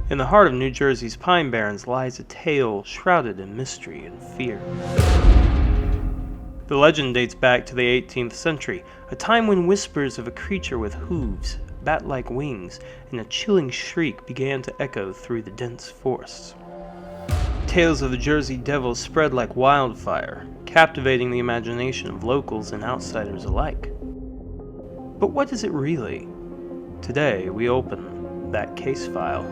In the heart of New Jersey's Pine Barrens lies a tale shrouded in mystery and fear. The legend dates back to the 18th century, a time when whispers of a creature with hooves, bat-like wings, and a chilling shriek began to echo through the dense forests. Tales of the Jersey Devil spread like wildfire, captivating the imagination of locals and outsiders alike. But what is it really? Today we open that case file.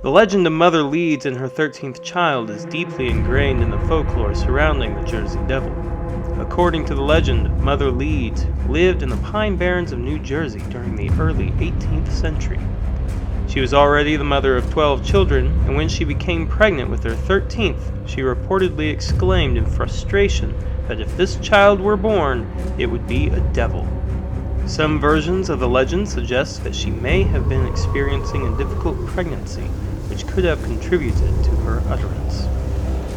The legend of Mother Leeds and her 13th child is deeply ingrained in the folklore surrounding the Jersey Devil. According to the legend, Mother Leeds lived in the Pine Barrens of New Jersey during the early 18th century. She was already the mother of 12 children, and when she became pregnant with her 13th, she reportedly exclaimed in frustration that if this child were born, it would be a devil. Some versions of the legend suggest that she may have been experiencing a difficult pregnancy, which could have contributed to her utterance.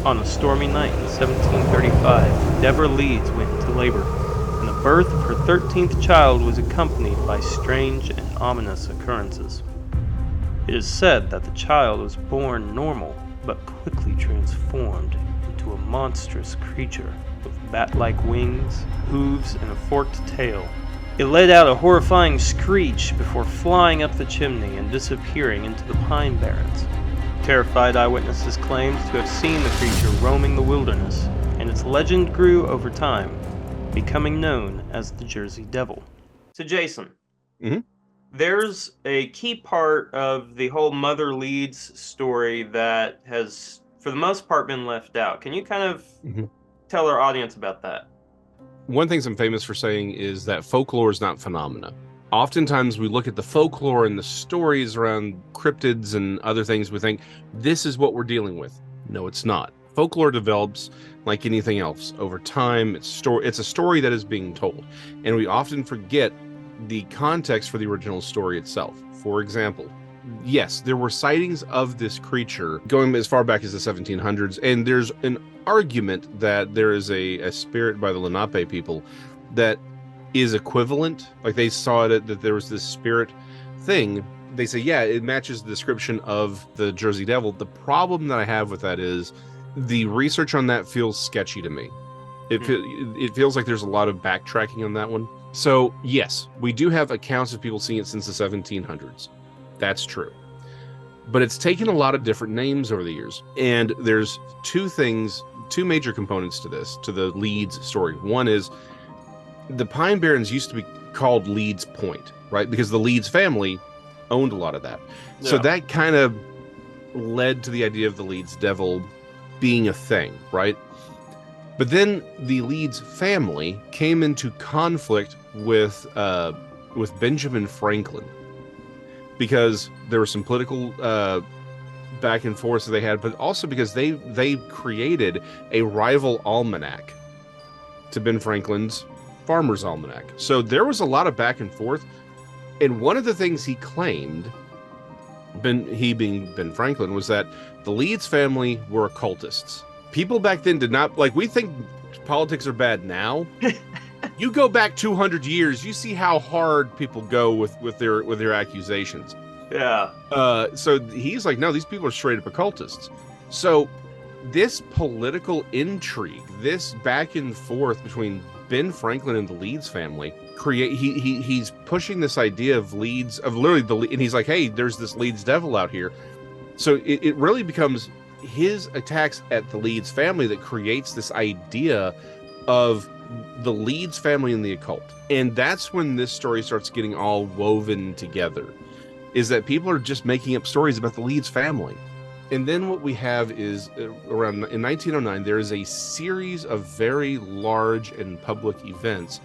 On a stormy night in 1735, Deborah Leeds went into labor, and the birth of her 13th child was accompanied by strange and ominous occurrences. It is said that the child was born normal, but quickly transformed into a monstrous creature with bat-like wings, hooves, and a forked tail. It let out a horrifying screech before flying up the chimney and disappearing into the Pine Barrens. Terrified eyewitnesses claimed to have seen the creature roaming the wilderness, and its legend grew over time, becoming known as the Jersey Devil. So Jason, there's a key part of the whole Mother Leeds story that has, for the most part, been left out. Can you kind of tell our audience about that? One thing I'm famous for saying is that folklore is not phenomena. Oftentimes we look at the folklore and the stories around cryptids and other things, we think, this is what we're dealing with. No, it's not. Folklore develops like anything else. Over time, it's a story that is being told. And we often forget the context for the original story itself. For example, yes, there were sightings of this creature going as far back as the 1700s, and there's an argument that there is a spirit by the Lenape people that is equivalent. Like they saw it, that there was this spirit thing. They say, yeah, it matches the description of the Jersey Devil. The problem that I have with that is the research on that feels sketchy to me. It feels like there's a lot of backtracking on that one. So yes, we do have accounts of people seeing it since the 1700s. That's true. But it's taken a lot of different names over the years. And there's two major components to this, to the Leeds story. One is the Pine Barrens used to be called Leeds Point, right? Because the Leeds family owned a lot of that. Yeah. So that kind of led to the idea of the Leeds Devil being a thing, right? But then the Leeds family came into conflict with Benjamin Franklin, because there was some political back and forth that they had, but also because they created a rival almanac to Ben Franklin's Farmer's Almanac. So there was a lot of back and forth. And one of the things he claimed, he being Ben Franklin, was that the Leeds family were occultists. People back then did not, like we think politics are bad now. You go back 200 years, you see how hard people go with their accusations. Yeah. So he's like, no, these people are straight up occultists. So this political intrigue, this back and forth between Ben Franklin and the Leeds family, he's pushing this idea of Leeds, of literally and he's like, hey, there's this Leeds Devil out here. So it really becomes his attacks at the Leeds family that creates this idea of the Leeds family and the occult. And that's when this story starts getting all woven together, is that people are just making up stories about the Leeds family. And then what we have is around in 1909, there is a series of very large and public events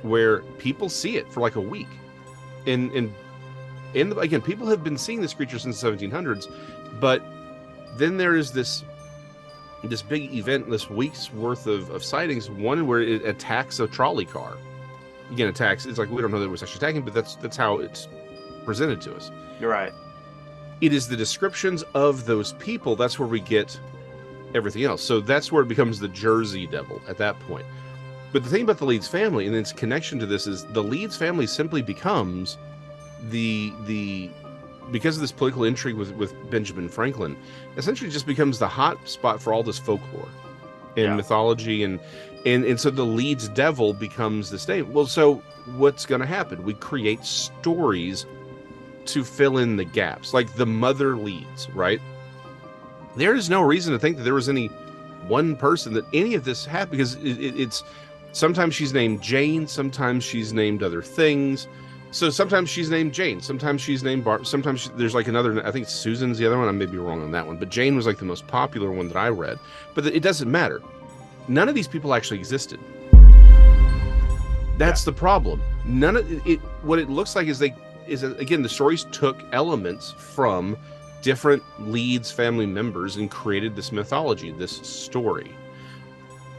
where people see it for like a week. And again, people have been seeing this creature since the 1700s, but then there is this big event, this week's worth of sightings, one where it attacks a trolley car. Again, attacks, it's like we don't know that it was actually attacking, but that's how it's presented to us. You're right. It is the descriptions of those people, that's where we get everything else. So that's where it becomes the Jersey Devil at that point. But the thing about the Leeds family and its connection to this is the Leeds family simply becomes because of this political intrigue with Benjamin Franklin, essentially just becomes the hot spot for all this folklore and mythology, and so the Leeds Devil becomes this name. Well, so what's going to happen? We create stories to fill in the gaps, like the Mother Leeds, right? There is no reason to think that there was any one person that any of this happened, because it's sometimes she's named Jane, sometimes she's named other things. So sometimes she's named Jane, sometimes she's named Barb, sometimes there's like another, I think Susan's the other one, I may be wrong on that one, but Jane was like the most popular one that I read. But it doesn't matter. None of these people actually existed. That's the problem. None of it. What it looks like is again, the stories took elements from different Leeds family members and created this mythology, this story.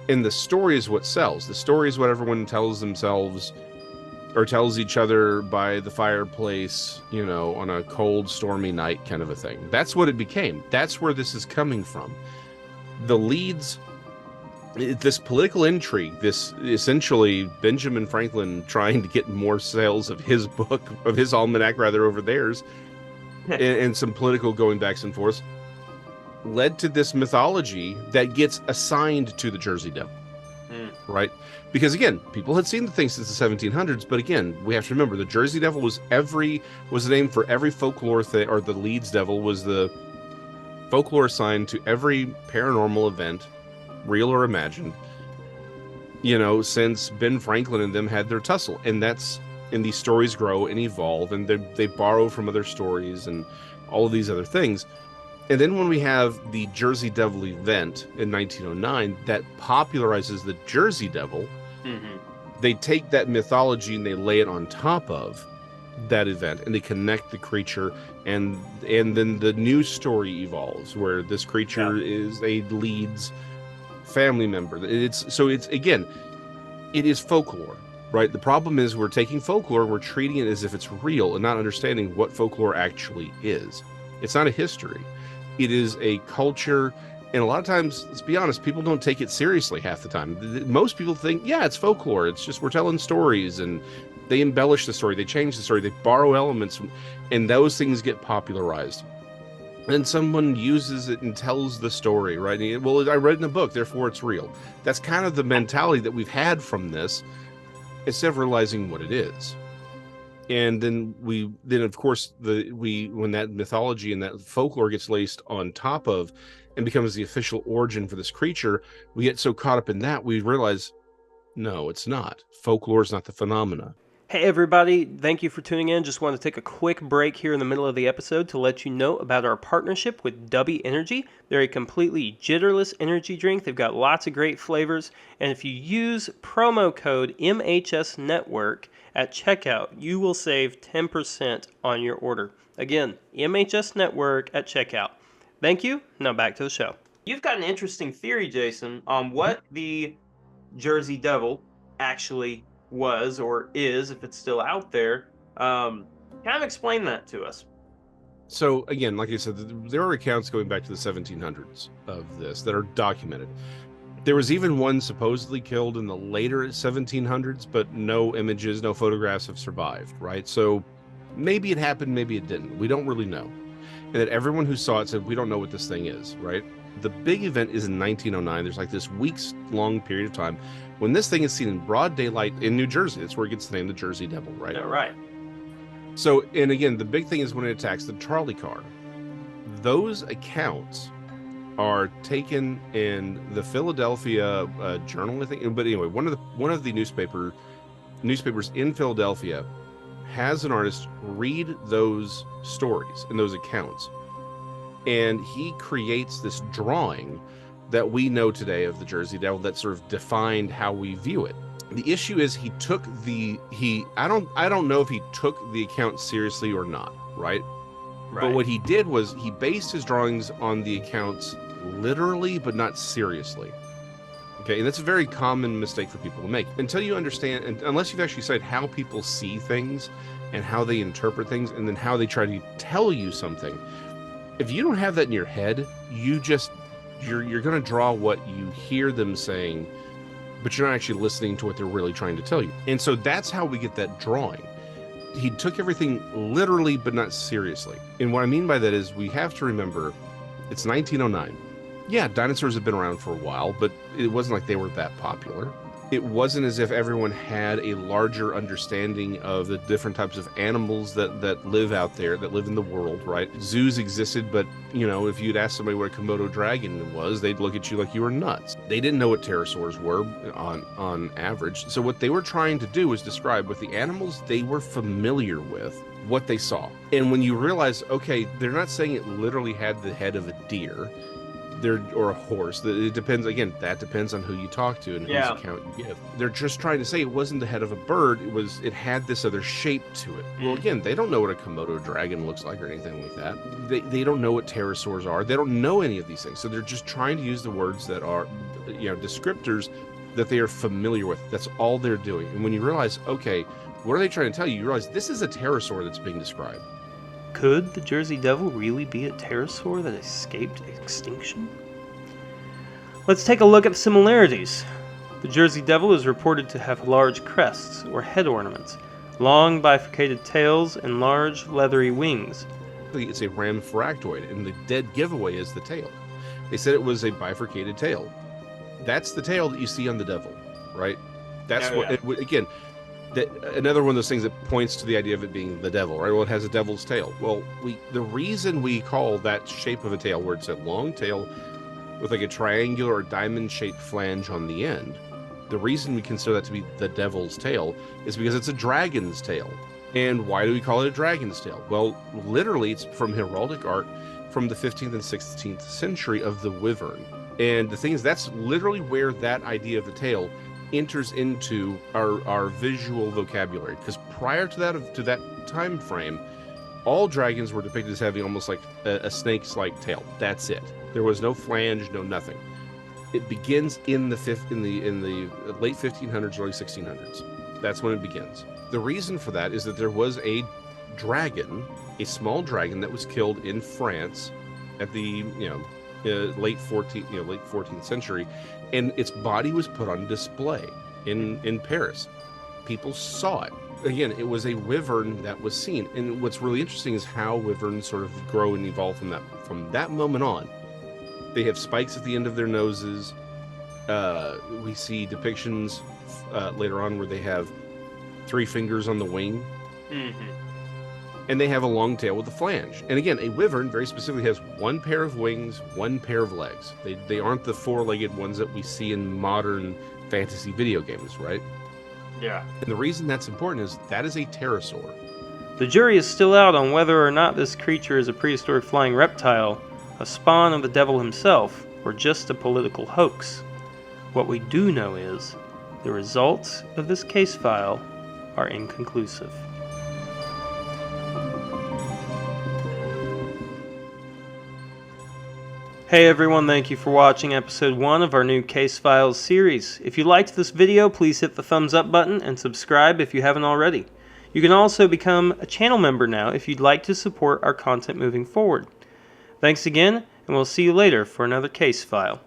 And the story is what sells. The story is what everyone tells themselves or tells each other by the fireplace, on a cold, stormy night kind of a thing. That's what it became. That's where this is coming from. The Leeds, this political intrigue, this essentially Benjamin Franklin trying to get more sales of his book, of his almanac rather, over theirs, and some political going backs and forths, led to this mythology that gets assigned to the Jersey Devil. Right? Because again, people had seen the thing since the 1700s, but again, we have to remember the Jersey Devil was the name for every folklore thing, or the Leeds Devil was the folklore assigned to every paranormal event, real or imagined, since Ben Franklin and them had their tussle. And these stories grow and evolve, and they borrow from other stories and all of these other things. And then when we have the Jersey Devil event in 1909 that popularizes the Jersey Devil, they take that mythology and they lay it on top of that event, and they connect the creature, and then the new story evolves where this creature is a Leeds family member. It is folklore, right? The problem is we're taking folklore, we're treating it as if it's real and not understanding what folklore actually is. It's not a history. It is a culture, and a lot of times, let's be honest, people don't take it seriously half the time. Most people think, it's folklore. It's just we're telling stories, and they embellish the story, they change the story, they borrow elements, and those things get popularized. And someone uses it and tells the story, right? Well, I read in a book, therefore it's real. That's kind of the mentality that we've had from this, instead of realizing what it is. And then of course, when that mythology and that folklore gets laced on top of and becomes the official origin for this creature, we get so caught up in that, we realize, no, it's not. Folklore is not the phenomena. Hey everybody, thank you for tuning in. Just want to take a quick break here in the middle of the episode to let you know about our partnership with Dubby Energy. They're a completely jitterless energy drink. They've got lots of great flavors, and if you use promo code MHS Network at checkout, you will save 10% on your order. Again, MHS Network at checkout. Thank you. Now back to the show. You've got an interesting theory, Jason, on what the Jersey Devil actually was or is, if it's still out there. Kind of explain that to us. So again, like I said, there are accounts going back to the 1700s of this that are documented. There was even one supposedly killed in the later 1700s, but no images, no photographs have survived, right? So maybe it happened, maybe it didn't. We don't really know. And that everyone who saw it said, we don't know what this thing is, right? The big event is in 1909. There's like this weeks-long period of time when this thing is seen in broad daylight in New Jersey. That's where it gets the name the Jersey Devil, right? Yeah, right. So, and again, the big thing is when it attacks the trolley car. Those accounts are taken in the Philadelphia Journal, I think. But anyway, one of the newspapers in Philadelphia has an artist read those stories and those accounts. And he creates this drawing that we know today of the Jersey Devil that sort of defined how we view it. The issue is I don't know if he took the account seriously or not, right? But what he did was he based his drawings on the accounts literally, but not seriously. Okay, and that's a very common mistake for people to make. Until you understand, and unless you've actually studied how people see things and how they interpret things, and then how they try to tell you something, if you don't have that in your head, you're going to draw what you hear them saying, but you're not actually listening to what they're really trying to tell you. And so that's how we get that drawing. He took everything literally, but not seriously. And what I mean by that is we have to remember it's 1909. Yeah, dinosaurs have been around for a while, but it wasn't like they were that popular. It wasn't as if everyone had a larger understanding of the different types of animals that live out there, that live in the world, right? Zoos existed, but, if you'd ask somebody what a Komodo dragon was, they'd look at you like you were nuts. They didn't know what pterosaurs were on average. So what they were trying to do was describe with the animals they were familiar with, what they saw. And when you realize, okay, they're not saying it literally had the head of a deer, or a horse. It depends. Again, that depends on who you talk to and whose account you give. They're just trying to say it wasn't the head of a bird. It had this other shape to it. Well, again, they don't know what a Komodo dragon looks like or anything like that. They don't know what pterosaurs are. They don't know any of these things. So they're just trying to use the words that are, descriptors that they are familiar with. That's all they're doing. And when you realize, okay, what are they trying to tell you? You realize this is a pterosaur that's being described. Could the Jersey Devil really be a pterosaur that escaped extinction? Let's take a look at the similarities. The Jersey Devil is reported to have large crests or head ornaments, long bifurcated tails, and large leathery wings. It's a rhamphorhactoid, and the dead giveaway is the tail. They said it was a bifurcated tail. That's the tail that you see on the devil, right? That's again, another one of those things that points to the idea of it being the devil, right? Well, it has a devil's tail. Well, the reason we call that shape of a tail, where it's a long tail with like a triangular or diamond-shaped flange on the end, the reason we consider that to be the devil's tail is because it's a dragon's tail. And why do we call it a dragon's tail? Well, literally, it's from heraldic art from the 15th and 16th century of the wyvern. And the thing is, that's literally where that idea of the tail enters into our visual vocabulary, because prior to that time frame, all dragons were depicted as having almost like a snake's-like tail. That's it. There was no flange, no nothing. It begins in the late 1500s, early 1600s. That's when it begins. The reason for that is that there was a dragon, a small dragon that was killed in France at the late 14th century, and its body was put on display in Paris. People saw it. Again, it was a wyvern that was seen. And what's really interesting is how wyverns sort of grow and evolve from that moment on. They have spikes at the end of their noses. We see depictions later on where they have 3 fingers on the wing. Mm-hmm. And they have a long tail with a flange. And again, a wyvern very specifically has 1 pair of wings, 1 pair of legs. They aren't the 4-legged ones that we see in modern fantasy video games, right? Yeah. And the reason that's important is that is a pterosaur. The jury is still out on whether or not this creature is a prehistoric flying reptile, a spawn of the devil himself, or just a political hoax. What we do know is the results of this case file are inconclusive. Hey everyone, thank you for watching episode 1 of our new Case Files series. If you liked this video, please hit the thumbs up button and subscribe if you haven't already. You can also become a channel member now if you'd like to support our content moving forward. Thanks again, and we'll see you later for another Case File.